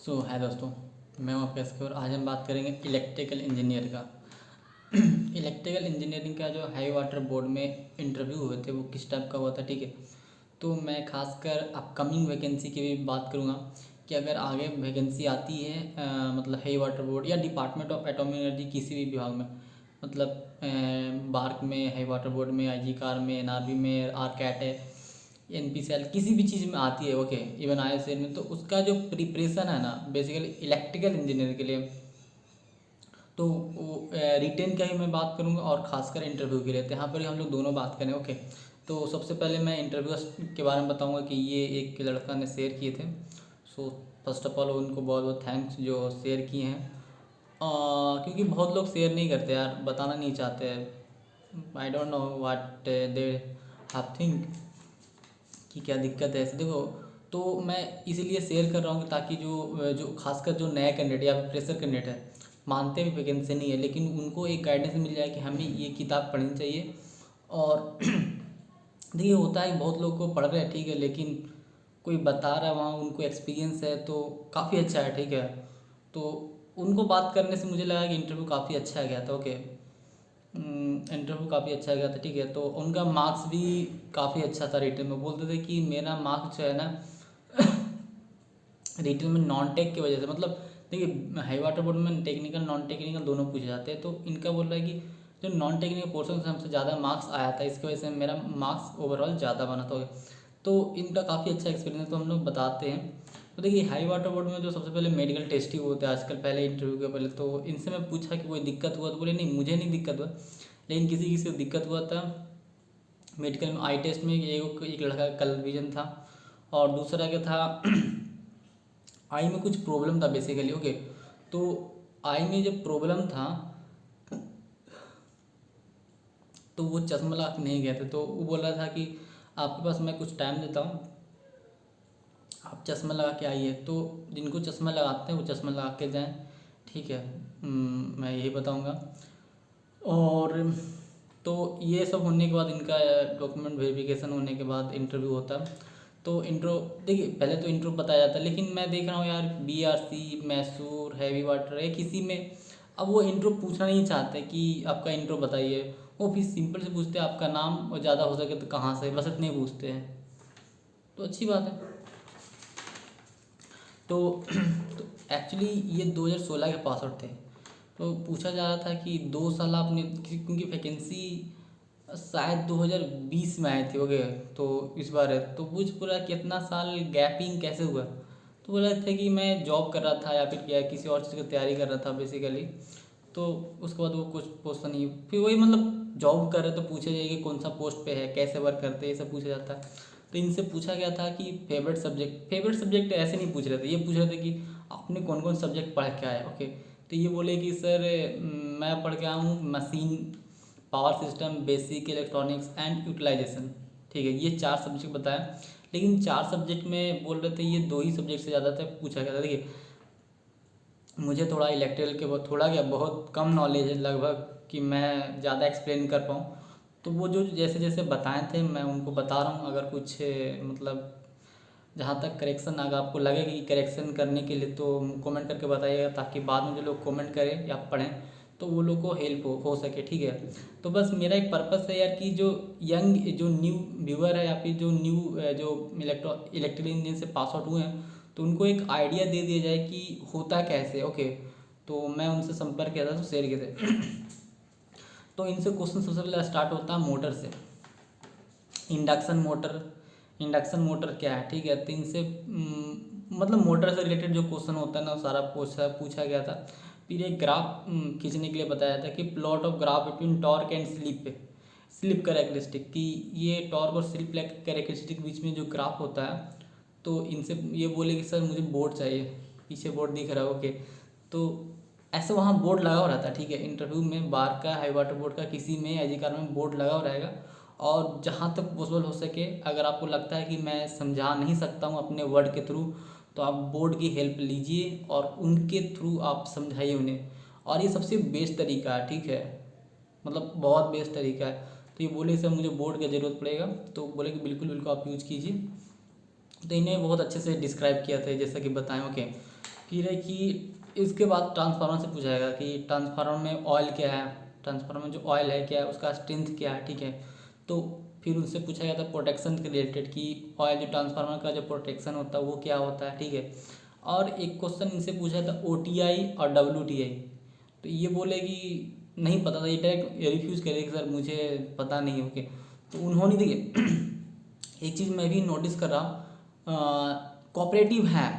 हाय दोस्तों, मैं हूं आपका एसके और आज हम बात करेंगे इलेक्ट्रिकल इंजीनियर का। इलेक्ट्रिकल इंजीनियरिंग का जो हाई वाटर बोर्ड में इंटरव्यू हुए थे वो किस टाइप का हुआ था, ठीक है। तो मैं खासकर अपकमिंग वैकेंसी की भी बात करूँगा कि अगर आगे वैकेंसी आती है मतलब हाई वाटर बोर्ड या डिपार्टमेंट ऑफ एटॉमिक एनर्जी किसी भी विभाग में, मतलब बार्क में, हाई वाटर बोर्ड में, आईजी कार में, एनआरबी में, आरकैट है, एनपीसीएल किसी भी चीज़ में आती है, ओके, इवन आईएसएल में, तो उसका जो प्रिपरेशन है ना बेसिकली इलेक्ट्रिकल इंजीनियर के लिए, तो वो रिटेन का ही मैं बात करूँगा और खासकर इंटरव्यू के लिए, तो यहाँ पर ही हम लोग दोनों बात करें, ओके। तो सबसे पहले मैं इंटरव्यू के बारे में बताऊँगा कि ये एक लड़का ने शेयर किए थे। सो फर्स्ट ऑफ ऑल उनको बहुत बहुत थैंक्स जो शेयर किए हैं, क्योंकि बहुत लोग शेयर नहीं करते यार, बताना नहीं चाहते। I don't know what they have think कि क्या दिक्कत है ऐसे, देखो। तो मैं इसीलिए शेयर कर रहा हूँ ताकि जो जो खासकर जो नया कैंडिडेट या फ्रेशर कैंडिडेट है, मानते भी वैकेंसी नहीं है, लेकिन उनको एक गाइडेंस मिल जाए कि हमें ये किताब पढ़नी चाहिए। और देखिए होता है बहुत लोग को पढ़ रहे हैं, ठीक है, लेकिन कोई बता रहा है वहाँ उनको एक्सपीरियंस है तो काफ़ी अच्छा है, ठीक है। तो उनको बात करने से मुझे लगा कि इंटरव्यू काफ़ी अच्छा गया था, ओके। इंटरव्यू काफ़ी अच्छा गया था, ठीक है। तो उनका मार्क्स भी काफ़ी अच्छा था। रिटन में बोलते थे कि मेरा मार्क्स जो है ना रिटन में नॉन टेक की वजह से, मतलब देखिए हाई वाटर बोर्ड में टेक्निकल नॉन टेक्निकल दोनों पूछे जाते हैं, तो इनका बोल रहा है कि जो नॉन टेक्निकल पोर्सन से हमसे ज़्यादा मार्क्स आया था, इसकी वजह से मेरा मार्क्स ओवरऑल ज़्यादा बना था। तो इनका काफ़ी अच्छा एक्सपीरियंस है, तो हम लोग बताते हैं। तो देखिए हाई वाटर बोर्ड में जो सबसे पहले मेडिकल टेस्ट ही होता है आजकल, पहले इंटरव्यू के पहले। तो इनसे मैं पूछा कि कोई दिक्कत हुआ, तो बोले नहीं मुझे नहीं दिक्कत हुआ, लेकिन किसी किसी को दिक्कत हुआ था मेडिकल में। आई टेस्ट में एक लड़का का कलर विजन था, और दूसरा क्या था आई में कुछ प्रॉब्लम था बेसिकली, ओके। तो आई में जब प्रॉब्लम था तो वो चश्मा लगा के नहीं गए थे, तो वो बोल रहा था कि आपके पास मैं कुछ टाइम देता हूँ, आप चश्मा लगा के आइए। तो जिनको चश्मा लगाते हैं वो चश्मा लगा के जाएँ, ठीक है। मैं यही बताऊँगा। और तो ये सब होने के बाद इनका डॉक्यूमेंट वेरिफिकेशन होने के बाद इंटरव्यू होता है। तो इंट्रो देखिए पहले तो इंट्रो बताया जाता है, लेकिन मैं देख रहा हूँ यार बीआरसी, मैसूर, हैवी वाटर है किसी में, अब वो इंट्रो पूछना नहीं चाहते कि आपका इंट्रो बताइए, वो फिर सिंपल से पूछते हैं आपका नाम, और ज़्यादा हो सके तो कहाँ से, बस इतने पूछते हैं। तो अच्छी बात है। तो तो एक्चुअली ये 2016 के पास आउट थे। तो पूछा जा रहा था कि 2 साल आपने, क्योंकि वैकेंसी शायद 2020 में आए थे, ओके। तो इस बार है तो पूछ पूरा कितना साल गैपिंग कैसे हुआ। तो बोला था कि मैं जॉब कर रहा था या फिर क्या किसी और चीज़ की तैयारी कर रहा था बेसिकली। तो उसके बाद वो कुछ पोस्ट नहीं, फिर वही मतलब जॉब कर रहे तो पूछा जाए कि कौन सा पोस्ट पे है, कैसे वर्क करते हैं, ये सब पूछा जाता है। तो इनसे पूछा गया था कि फेवरेट सब्जेक्ट ऐसे नहीं पूछ रहे थे, ये पूछ रहे थे कि आपने कौन कौन सब्जेक्ट पढ़ के आए, ओके। तो ये बोले कि सर मैं पढ़ के आया हूँ machine, power system, basic electronics and utilisation, ठीक है, ये 4 सब्जेक्ट बताया। लेकिन 4 सब्जेक्ट में बोल रहे थे ये 2 ही सब्जेक्ट से ज़्यादातर पूछा गया था। देखिए मुझे थोड़ा इलेक्ट्रिकल के बहुत थोड़ा क्या बहुत कम नॉलेज है लगभग, कि मैं ज़्यादा एक्सप्लेन कर पाऊँ। तो वो जो जैसे जैसे बताए थे मैं उनको बता रहा हूँ। अगर कुछ मतलब जहाँ तक करेक्शन अगर आपको लगे कि करेक्शन करने के लिए तो कमेंट करके बताइएगा, ताकि बाद में जो लोग कमेंट करें या पढ़ें तो वो लोग को हेल्प हो सके, ठीक है। तो बस मेरा एक पर्पस है यार कि जो यंग जो न्यू व्यूअर है या फिर जो न्यू जो इलेक्ट्रिकल इंजीनियर से पास आउट हुए हैं, तो उनको एक आइडिया दे दिया जाए कि होता कैसे, ओके। तो मैं उनसे संपर्क किया था तो शेयर किए थे। तो इनसे क्वेश्चन सबसे पहले स्टार्ट होता है मोटर से। इंडक्शन मोटर, इंडक्शन मोटर क्या है, ठीक है। तो इनसे मतलब मोटर से रिलेटेड जो क्वेश्चन होता है ना वो सारा पूछा गया था। फिर एक ग्राफ खींचने के लिए बताया था कि plot of graph between torque and slip characteristic, कि ये टॉर्क और स्लिप कैरेक्टरिस्टिक के बीच में जो ग्राफ होता है। तो इनसे ये बोले कि सर मुझे बोर्ड चाहिए, पीछे बोर्ड दिख रहा है, ओके। तो ऐसे वहाँ बोर्ड लगा हुआ रहता है, ठीक है। इंटरव्यू में बार का, हाई वाटर बोर्ड का, किसी में एजी कार में बोर्ड लगा हुआ रहेगा। और जहाँ तक पॉसिबल हो सके अगर आपको लगता है कि मैं समझा नहीं सकता हूँ अपने वर्ड के थ्रू, तो आप बोर्ड की हेल्प लीजिए और उनके थ्रू आप समझाइए उन्हें। और ये सबसे बेस्ट तरीका है, ठीक है, मतलब बहुत बेस्ट तरीका है। तो ये बोले सर मुझे बोर्ड की ज़रूरत पड़ेगा, तो बोले कि बिल्कुल बिल्कुल आप यूज़ कीजिए। तो इन्हें बहुत अच्छे से डिस्क्राइब किया था जैसा कि बताएं, ओके। फिर है कि इसके बाद ट्रांसफार्मर से पूछा जाएगा कि ट्रांसफार्मर में ऑयल क्या है, ट्रांसफार्मर में जो ऑयल है क्या है, उसका स्ट्रेंथ क्या है, ठीक है। तो फिर उनसे पूछा गया था प्रोटेक्शन के रिलेटेड कि ऑयल जो ट्रांसफार्मर का जो प्रोटेक्शन होता है वो क्या होता है, ठीक है। और एक क्वेश्चन इनसे पूछा था OTI और WTI। तो ये बोले कि नहीं पता था, ये डायरेक्ट रिफ्यूज़ करे कि सर मुझे पता नहीं है, ओके। तो उन्होंने देखिए एक चीज़ मैं भी नोटिस कर रहा हूँ, कोऑपरेटिव है,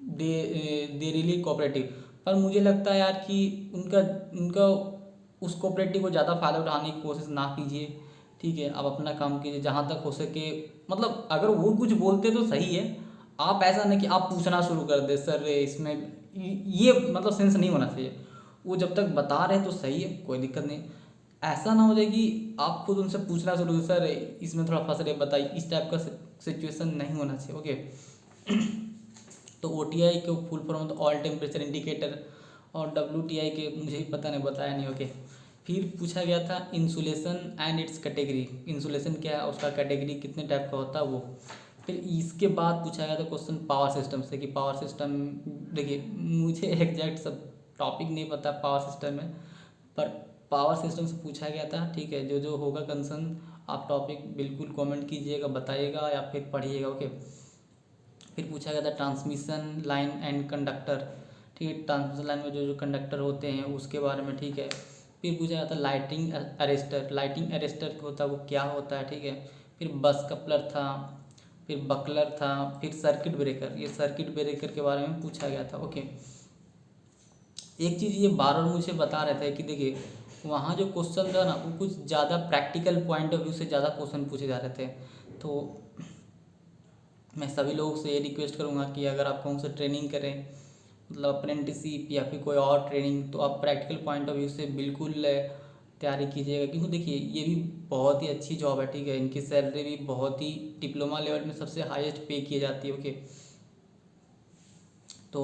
दे रियली कोऑपरेटिव। पर मुझे लगता है यार कि उनका उनका उस कोऑपरेटिव को ज़्यादा फ़ायदा उठाने की कोशिश ना कीजिए, ठीक है। आप अपना काम कीजिए जहाँ तक हो सके। मतलब अगर वो कुछ बोलते तो सही है, आप ऐसा नहीं कि आप पूछना शुरू कर दे सर इसमें ये मतलब सेंस नहीं होना चाहिए। वो जब तक बता रहे तो सही है, कोई दिक्कत नहीं। ऐसा ना हो जाए कि आप खुद उनसे पूछना शुरू करें सर इसमें थोड़ा फंस रहे बताइए, इस टाइप का सिचुएशन नहीं होना चाहिए, ओके। तो OTI के फुल फॉर्म तो ऑल टेम्परेचर इंडिकेटर, और WTI के मुझे भी पता नहीं, बताया नहीं, ओके। फिर पूछा गया था insulation and its category, insulation क्या है, उसका कैटेगरी कितने टाइप का होता है वो। फिर इसके बाद पूछा गया था क्वेश्चन पावर सिस्टम से कि पावर सिस्टम, देखिए मुझे एग्जैक्ट सब टॉपिक नहीं पता पावर सिस्टम में, पर पावर सिस्टम से पूछा गया था, ठीक है। जो जो होगा कंसर्न आप टॉपिक बिल्कुल कमेंट कीजिएगा, बताइएगा या फिर पढ़िएगा, ओके। फिर पूछा गया था ट्रांसमिशन लाइन एंड कंडक्टर, ठीक है। ट्रांसमिशन लाइन में जो जो कंडक्टर होते हैं उसके बारे में, ठीक है। फिर पूछा गया था लाइटिंग अरेस्टर, लाइटिंग अरेस्टर होता है वो क्या होता है, ठीक है। फिर बस कपलर था, फिर बकलर था, फिर सर्किट ब्रेकर, ये सर्किट ब्रेकर के बारे में पूछा गया था, ओके। एक चीज़ ये बार बार मुझे बता रहे थे कि देखिए वहाँ जो क्वेश्चन था ना वो कुछ ज़्यादा प्रैक्टिकल पॉइंट ऑफ व्यू से ज़्यादा क्वेश्चन पूछे जा रहे थे। तो मैं सभी लोगों से ये रिक्वेस्ट करूँगा कि अगर आप कौन सा ट्रेनिंग करें, मतलब अप्रेंटिसशिप या फिर कोई और ट्रेनिंग, तो आप प्रैक्टिकल पॉइंट ऑफ व्यू से बिल्कुल तैयारी कीजिएगा। क्योंकि देखिए ये भी बहुत ही अच्छी जॉब है, ठीक है। इनकी सैलरी भी बहुत ही डिप्लोमा लेवल में सबसे हाईएस्ट पे की जाती है, ओके। तो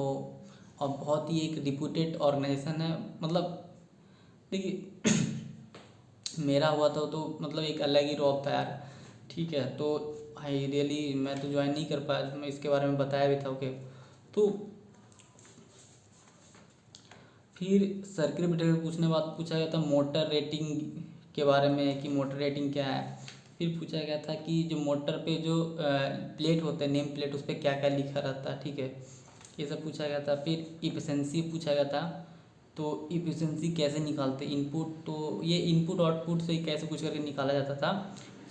और बहुत ही एक रिप्यूटेड ऑर्गेनाइजेशन है, मतलब देखिए मेरा हुआ था तो मतलब एक अलग ही रौब था यार, ठीक है। तो आई रियली मैं तो ज्वाइन नहीं कर पाया, मैं इसके बारे में बताया भी था, ओके। तो फिर सर्किट ब्रेकर पूछने बाद पूछा गया था मोटर रेटिंग के बारे में कि मोटर रेटिंग क्या है। फिर पूछा गया था कि जो मोटर पे जो प्लेट होते हैं, नेम प्लेट, उस पर क्या क्या लिखा रहता है, ठीक है। ये सब पूछा गया था। फिर इफिशेंसी पूछा गया था, तो इफिशेंसी कैसे निकालते इनपुट, तो ये इनपुट आउटपुट से कैसे कुछ करके निकाला जाता था।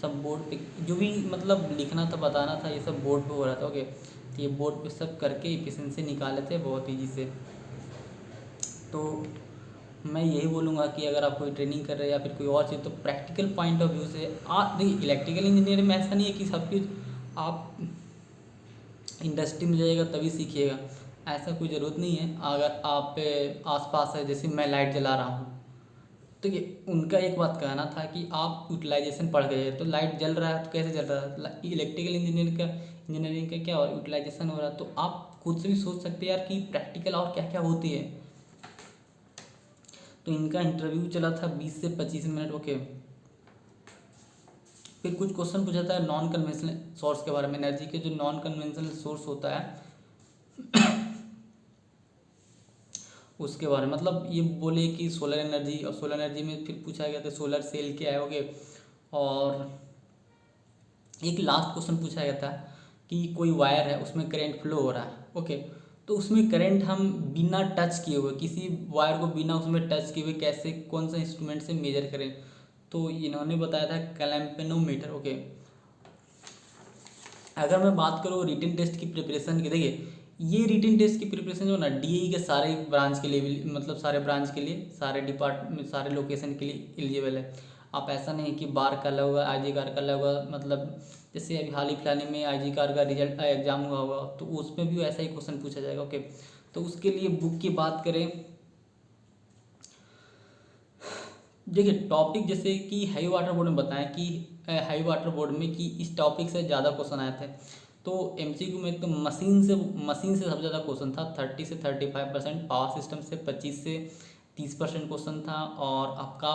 सब बोर्ड पे जो भी मतलब लिखना था बताना था, ये सब बोर्ड पे हो रहा था, ओके। तो ये बोर्ड पे सब करके इफिशेंसी निकाले थे बहुत ईजी से। तो मैं यही बोलूँगा कि अगर आप कोई ट्रेनिंग कर रहे हैं या फिर कोई और चीज़, तो प्रैक्टिकल पॉइंट ऑफ व्यू से आप देखिए इलेक्ट्रिकल इंजीनियरिंग में ऐसा नहीं है कि सब कुछ आप इंडस्ट्री में जाइएगा तभी सीखिएगा, ऐसा कोई ज़रूरत नहीं है। अगर आप आसपास है, जैसे मैं लाइट जला रहा हूँ, तो ये उनका एक बात कहना था कि आप यूटिलाइजेशन पढ़ गए, तो लाइट जल रहा है तो कैसे जल रहा है, इलेक्ट्रिकल इंजीनियरिंग का क्या हो रहा है, यूटिलाइजेशन हो रहा है। तो आप खुद से भी सोच सकते हैं यार कि प्रैक्टिकल और क्या क्या होती है। तो इनका इंटरव्यू चला था 20 से 25 मिनट, ओके। फिर कुछ क्वेश्चन पूछा था नॉन कन्वेंशनल सोर्स के बारे में, एनर्जी के जो नॉन कन्वेंशनल सोर्स होता है उसके बारे में, मतलब ये बोले कि सोलर एनर्जी, और सोलर एनर्जी में फिर पूछा गया था सोलर सेल क्या है, ओके। और एक लास्ट क्वेश्चन पूछा गया था कि कोई वायर है उसमें करंट फ्लो हो रहा है, ओके। तो उसमें करंट हम बिना टच किए हुए, किसी वायर को बिना उसमें टच किए हुए कैसे, कौन सा इंस्ट्रूमेंट से मेजर करें। तो इन्होंने बताया था कैलम्पेनोमीटर, ओके। अगर मैं बात करूँ रिटन टेस्ट की प्रिपरेशन की, देखिए ये रिटन टेस्ट की प्रिपरेशन जो ना DAE के सारे ब्रांच के लिए, मतलब सारे ब्रांच के लिए, सारे डिपार्टमेंट, सारे लोकेशन के लिए एलिजिबल है। आप ऐसा नहीं कि बार का अलग होगा, IG कार का अलग होगा, मतलब जैसे अभी हाल ही फिलहाल में IG कार का रिजल्ट एग्जाम हुआ होगा तो उसमें भी ऐसा ही क्वेश्चन पूछा जाएगा, ओके। तो उसके लिए बुक की बात करें, देखिए टॉपिक जैसे कि हाई वाटर बोर्ड में बताएं कि हाई वाटर बोर्ड में कि इस टॉपिक से ज़्यादा क्वेश्चन आए थे। तो MCQ में तो मशीन से सबसे ज़्यादा क्वेश्चन था, 30 से 35%, पावर सिस्टम से 25 से 30% क्वेश्चन था, और आपका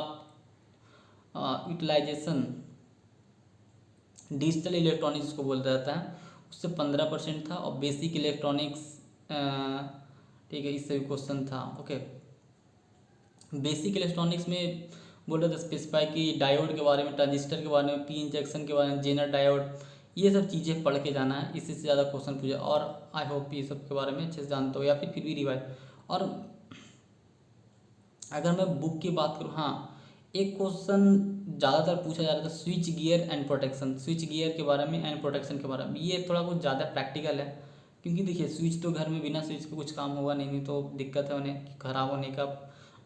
यूटिलाइजेशन डिजिटल इलेक्ट्रॉनिक्स जिसको बोला जाता है उससे 15% था, और बेसिक इलेक्ट्रॉनिक्स ठीक है, इससे भी क्वेश्चन था। ओके, बेसिक इलेक्ट्रॉनिक्स में बोल रहे थे स्पेसिफाई कि डायोड के बारे में, ट्रांजिस्टर के बारे में, पी इंजेक्शन के बारे में, जेनर डायोड, ये सब चीज़ें पढ़ के जाना है। इससे ज़्यादा क्वेश्चन पूछा, और आई होप ये सब के बारे में अच्छे से जानते हो, या फिर भी रिवाइज। और अगर मैं बुक की बात करूँ, हाँ, एक क्वेश्चन ज़्यादातर पूछा जा रहा था, switch gear and protection, switch gear के बारे में एंड प्रोटेक्शन के बारे में। ये थोड़ा कुछ ज़्यादा प्रैक्टिकल है, क्योंकि देखिए स्विच तो घर में बिना स्विच के कुछ काम होगा नहीं, नहीं तो दिक्कत है उन्हें, ख़राब होने का,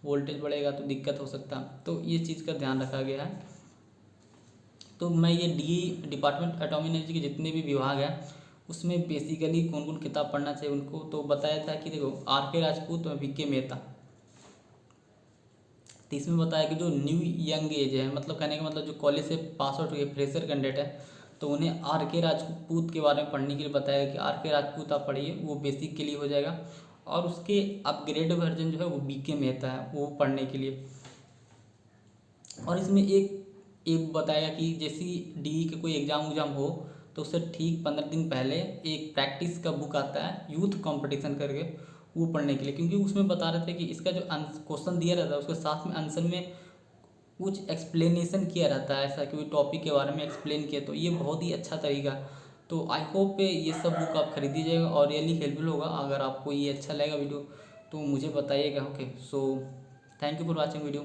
वोल्टेज बढ़ेगा तो दिक्कत हो सकता है। तो ये चीज़ का ध्यान रखा गया है। तो मैं ये डिपार्टमेंट एटॉमिक एनर्जी के जितने भी विभाग हैं उसमें बेसिकली कौन कौन किताब पढ़ना चाहिए उनको तो बताया था कि देखो, आर के राजपूत और वी के मेहता। तो इसमें बताया कि जो न्यू यंग एज है, मतलब कहने का मतलब जो कॉलेज से पास आउट हुए फ्रेशर कैंडिडेट है, तो उन्हें आर के राजपूत के बारे में पढ़ने के लिए बताया कि आर के राजपूत आप पढ़िए, वो बेसिक के लिए हो जाएगा। और उसके अपग्रेड वर्जन जो है वो बी के मेहता है, वो पढ़ने के लिए। और इसमें एक एक बताया कि जैसी डी के कोई एग्ज़ाम उग्जाम हो तो उससे ठीक 15 दिन पहले एक प्रैक्टिस का बुक आता है, यूथ कंपटीशन करके, वो पढ़ने के लिए। क्योंकि उसमें बता रहे थे कि इसका जो क्वेश्चन दिया रहता है उसके साथ में आंसर में कुछ एक्सप्लेनेशन किया रहता है, ऐसा कि टॉपिक के बारे में एक्सप्लेन किया, तो ये बहुत ही अच्छा तरीका। तो आई होप ये सब बुक आप खरीद दीजिएगा और रियली हेल्पफुल होगा। अगर आपको ये अच्छा लगेगा वीडियो तो मुझे बताइएगा। Okay, so thank you for watching video.